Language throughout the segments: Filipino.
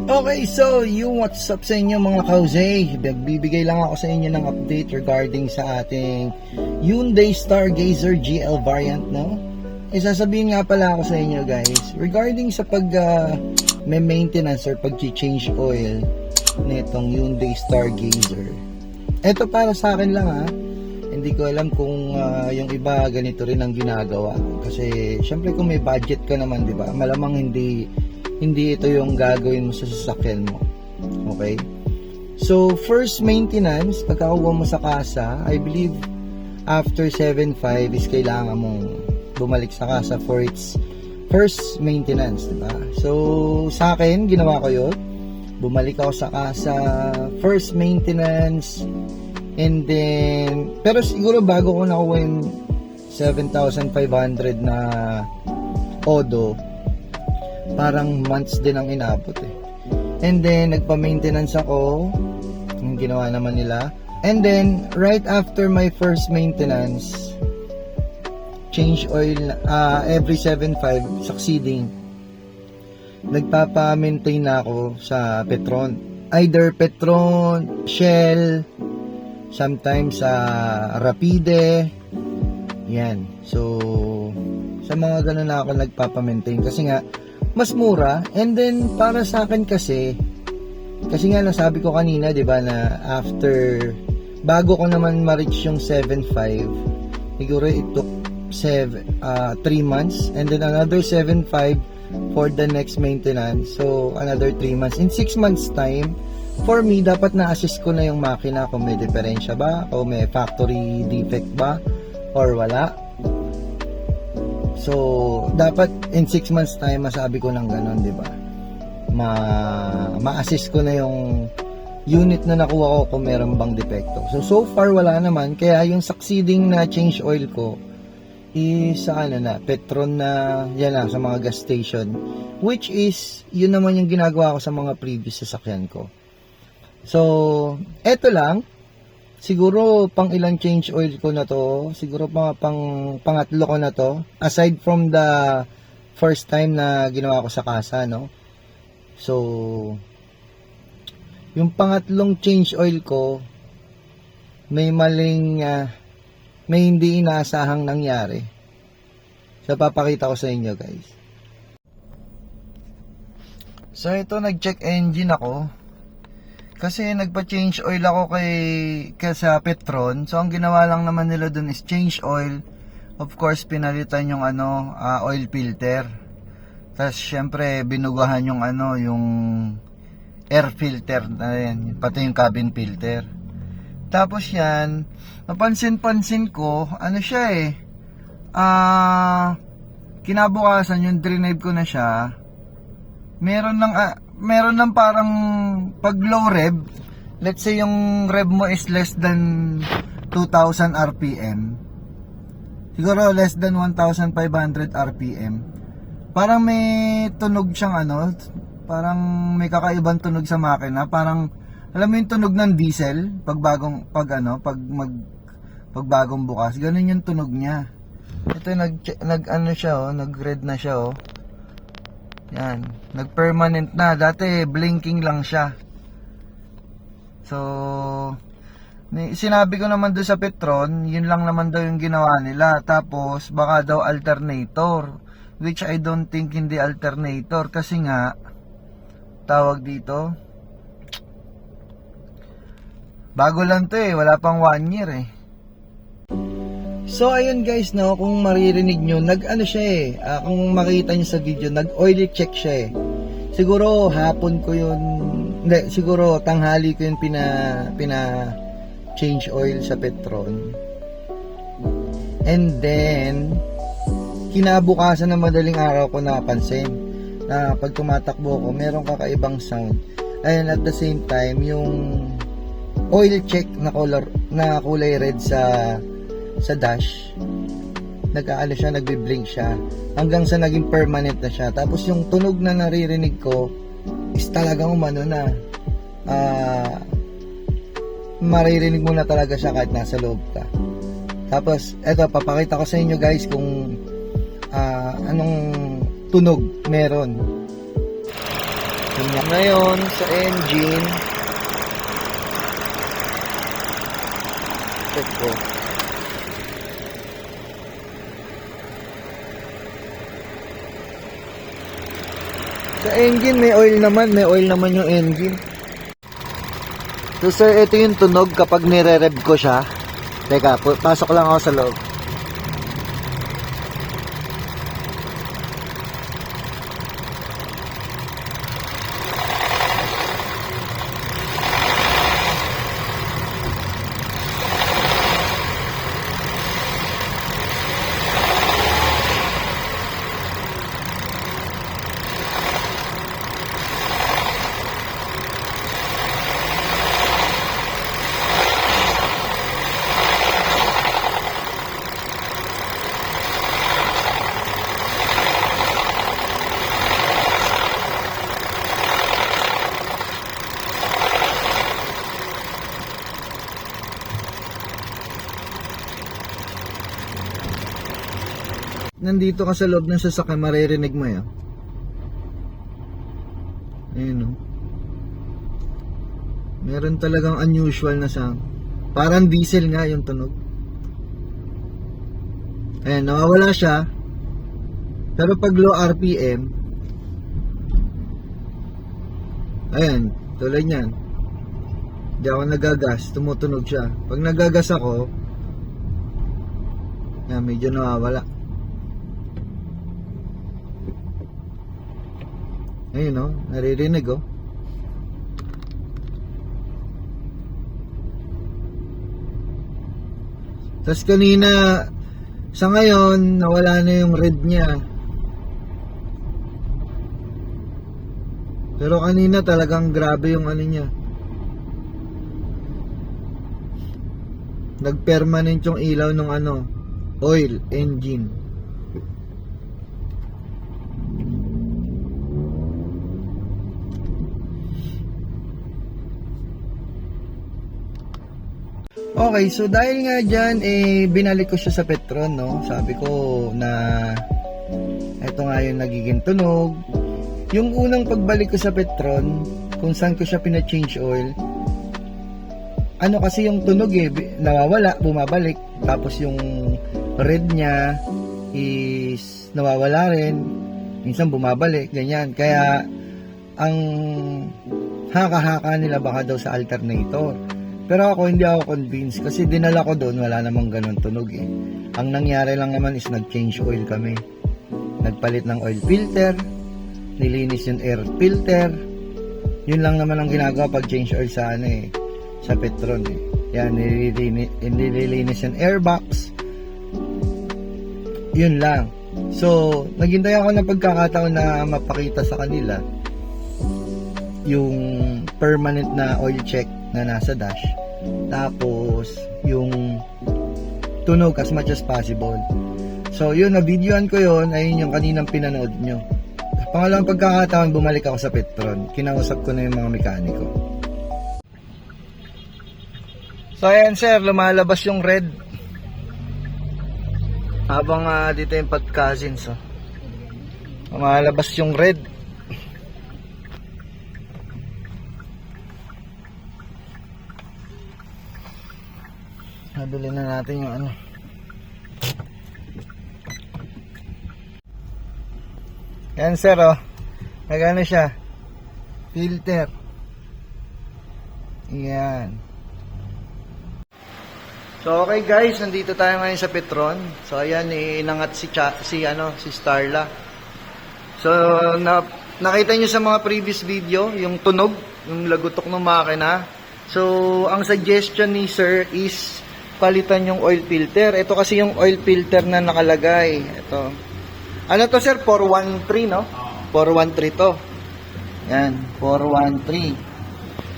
Okay, so yung what's up sa inyo mga ka-Jose? Bibigay lang ako sa inyo ng update regarding sa ating Hyundai Stargazer GL variant, no? Sasabihin nga pala ako sa inyo guys, regarding sa may maintenance or pag-change oil nitong Hyundai Stargazer. Ito para sa akin lang ha. Hindi ko alam kung yung iba ganito rin ang ginagawa. Kasi syempre kung may budget ka naman, di ba? Malamang hindi ito yung gagawin mo sa sasakyan mo. Okay? So, first maintenance, pagkakuha mo sa kasa, I believe after 7.5 is kailangan mong bumalik sa kasa for its first maintenance, diba? So, sa akin, ginawa ko yun. Bumalik ako sa kasa, first maintenance, and then, pero siguro bago ko nakuha yung 7,500 na Odo, parang months din ang inabot eh. And then nagpa-maintenance ako, yung ginawa naman nila. And then right after my first maintenance, change oil every 7.5 succeeding, nagpapa-maintain na ako sa Petron, either Petron, Shell, sometimes Rapide, yan. So sa mga ganun na ako nagpapa-maintain kasi nga mas mura. And then para sa akin kasi nga nasabi ko kanina, 'di ba, na after bago ko naman ma-reach yung 7.5, siguro it took 3 months, and then another 7.5 for the next maintenance, so another 3 months. In 6 months time, for me dapat na-assess ko na yung makina kung may diferensya ba o may factory defect ba or wala. So, dapat in 6 months time masabi ko ng ganon, di ba? Ma-assess ko na yung unit na nakuha ko kung meron bang depekto. So far wala naman, kaya yung succeeding na change oil ko is sa Petron na yan lang, sa mga gas station, which is yun naman yung ginagawa ko sa mga previous sasakyan ko. So, eto lang. Siguro pang ilang change oil ko na to, siguro pangatlo ko na to, aside from the first time na ginawa ko sa kasa, no? So yung pangatlong change oil ko, may hindi inaasahang nangyari. So papakita ko sa inyo guys. So ito, nag-check engine ako kasi nagpa-change oil ako sa Petron. So ang ginawa lang naman nila dun is change oil. Of course, pinalitan yung oil filter. Tapos syempre binugahan yung yung air filter na yan, pati yung cabin filter. Tapos yan, napansin-pansin ko, siya kinabukasan yung drive ko na siya, meron ng parang pag low rev, let's say yung rev mo is less than 2,000 RPM, siguro less than 1,500 RPM, parang may tunog siyang parang may kakaibang tunog sa makina. Parang alam mo yung tunog ng diesel pag bagong bukas, ganun yung tunog niya. Ito nag-red na siya. Yan, nag-permanent na. Dati blinking lang siya. So sinabi ko naman doon sa Petron, yun lang naman daw yung ginawa nila. Tapos baka daw alternator, which I don't think hindi alternator, kasi nga tawag dito, bago lang to wala pang 1 year So ayun guys, no, kung maririnig nyo, siya kung makita nyo sa video, nag-oil check siya Siguro hapon ko yun, siguro tanghali ko yun pina change oil sa Petron. And then kinabukasan na madaling araw ko napansin na pag tumatakbo ko, meron kakaibang sound. And at the same time, yung oil check na kulay red sa dash, nagbi-blink siya hanggang sa naging permanent na siya. Tapos yung tunog na naririnig ko is talagang maririnig mo na talaga siya kahit nasa loob ka. Tapos eto, papakita ko sa inyo guys kung anong tunog meron. Yun nga. Ngayon, sa engine, check ko. Sa engine, may oil naman yung engine. So sir, ito yung tunog kapag nire-rev ko siya. Teka, pasok lang ako sa loob. Nandito ka sa loob ng sasakyan, maririnig mo yan. Ayun o. Meron talagang unusual na sound. Parang diesel nga yung tunog. Ayan, nawawala siya. Pero pag low RPM, ayan, tulad yan. Hindi ako nagagas, tumutunog siya. Pag nagagas ako, ayan, medyo nawawala. Ayun o, naririnig o. Tapos kanina, sa ngayon, nawala na yung red niya. Pero kanina talagang grabe yung ano niya. Nagpermanent yung ilaw ng ano, oil, engine. Okay, so dahil nga dyan, binalik ko siya sa Petron, no? Sabi ko na eto nga yung nagiging tunog. Yung unang pagbalik ko sa Petron, kung saan ko siya pina-change oil, ano kasi yung tunog nawawala, bumabalik. Tapos yung red niya is nawawala rin. Minsan bumabalik, ganyan. Kaya ang haka-haka nila baka daw sa alternator. Pero ako hindi ako convinced kasi dinala ko doon, wala namang ganun tunog eh. Ang nangyari lang naman is nag-change oil kami. Nagpalit ng oil filter, nilinis yung air filter. Yun lang naman ang ginagawa pag change oil sa ano eh, sa Petron eh. Yan, nililinis yung airbox. Yun lang. So, naghintay ako ng pagkakataon na mapakita sa kanila yung permanent na oil check na nasa dash. Tapos yung tunog as much as possible. So yun, na-videoan ko yun. Ayun yung kaninang pinanood nyo. Pangalawang pagkakataon, bumalik ako sa Petron. Kinausap ko na yung mga mekaniko. So ayan sir, lumalabas yung red. Habang dito yung pad-cousins lumalabas yung red. Nabili na natin yung ano. Yan sir nagano siya, filter. Yan. So okay guys, nandito tayo ngayon sa Petron. So ayan, inangat si Starla. So nakita nyo sa mga previous video yung tunog, yung lagutok ng makina. So ang suggestion ni sir is palitan yung oil filter. Ito kasi yung oil filter na nakalagay. Ito. Ano to sir? 413 no? 413 to. Yan, 413.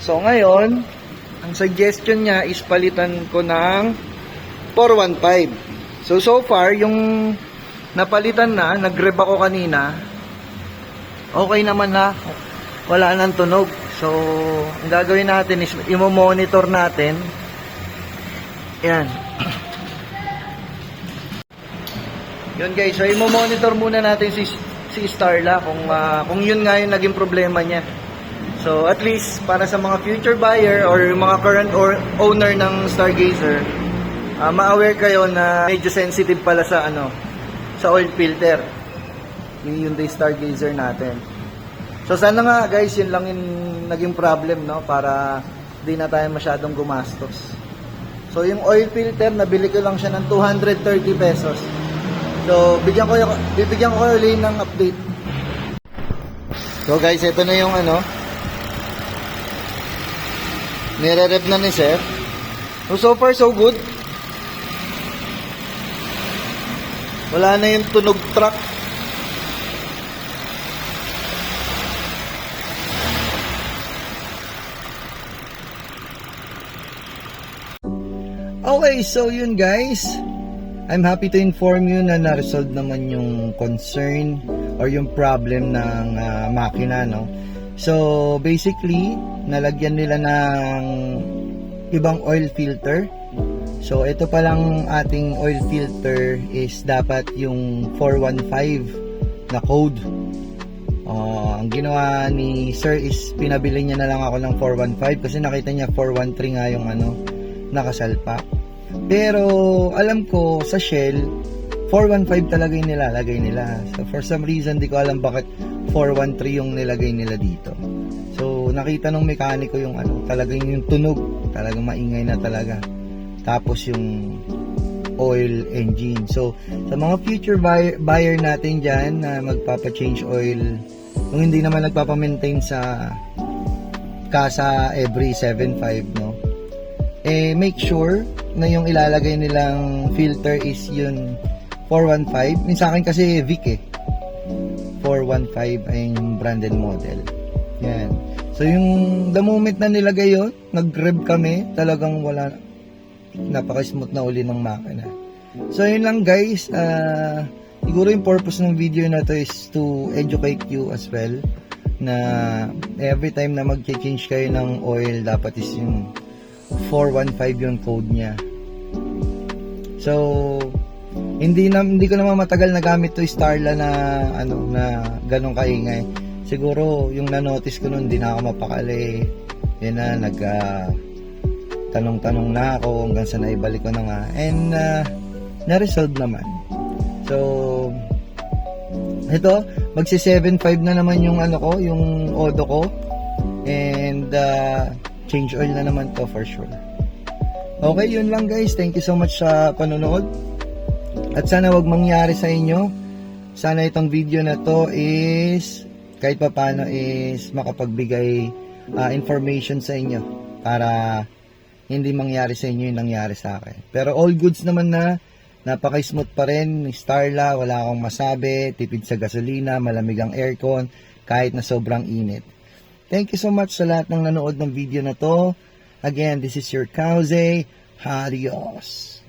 So ngayon, ang suggestion niya is palitan ko ng 415. So far, yung napalitan na, nag-rev ako kanina, okay naman na. Wala nang tunog. So, ang gagawin natin is i-monitor natin. Yan. Yun guys, so i-monitor muna natin si Starla kung yun nga yung naging problema niya. So at least para sa mga future buyer or yung mga current or owner ng Stargazer, ma-aware kayo na medyo sensitive pala sa sa oil filter yung Hyundai Stargazer natin. So sana nga guys, yun lang yung naging problem, no, para di na tayo masyadong gumastos. So yung oil filter, nabili ko lang siya ng 230 pesos. So bibigyan ko kayo ulit ng update. So guys, ito na yung nire-rev na ni sir. So far so good. Wala na yung tunog truck. Okay, so yun guys, I'm happy to inform you na na-resolve naman yung concern or yung problem ng makina, no? So basically, nalagyan nila ng ibang oil filter. So ito palang ating oil filter is dapat yung 415 na code. Ang ginawa ni sir is pinabili niya na lang ako ng 415 kasi nakita niya 413 nga yung nakasalpa. Pero alam ko sa Shell 415 talaga yung nilalagay nila. So for some reason di ko alam bakit 413 yung nilagay nila dito. So nakita nung mekaniko yung talagang yung tunog, talagang maingay na talaga. Tapos yung oil engine. So sa mga future buyer natin dyan na magpapa-change oil, kung hindi naman nagpapa-maintain sa kasa every 7.5, no, make sure na yung ilalagay nilang filter is yun 415. Sa akin kasi Vic 415 ay yung branded model. Yan. So yung the moment na nilagay yun, nag-rev kami, talagang wala, napaka-smooth na uli ng makina. So yun lang guys, siguro yung purpose ng video na to is to educate you as well, na every time na mag-change kayo ng oil, dapat is yung 415 yung code niya. So hindi ko naman matagal na gamit to Starla na na ganong kaingay. Siguro yung na-notice ko noon, hindi na ako mapakali. Yan na, tanong-tanong na ako hanggang sa naibalik ko na nga. And na-resolve naman. So ito, magsi 7.5 na naman yung yung Odo ko. And change oil na naman to for sure. Okay, yun lang guys. Thank you so much sa panonood. At sana wag mangyari sa inyo. Sana itong video na to is kahit pa paano is makapagbigay information sa inyo para hindi mangyari sa inyo yung nangyari sa akin. Pero all goods naman na, napaka-smooth pa rin. Starla, wala akong masabi. Tipid sa gasolina, malamig ang aircon kahit na sobrang init. Thank you so much sa lahat ng nanood ng video na to. Again, this is your Kauze. Adios.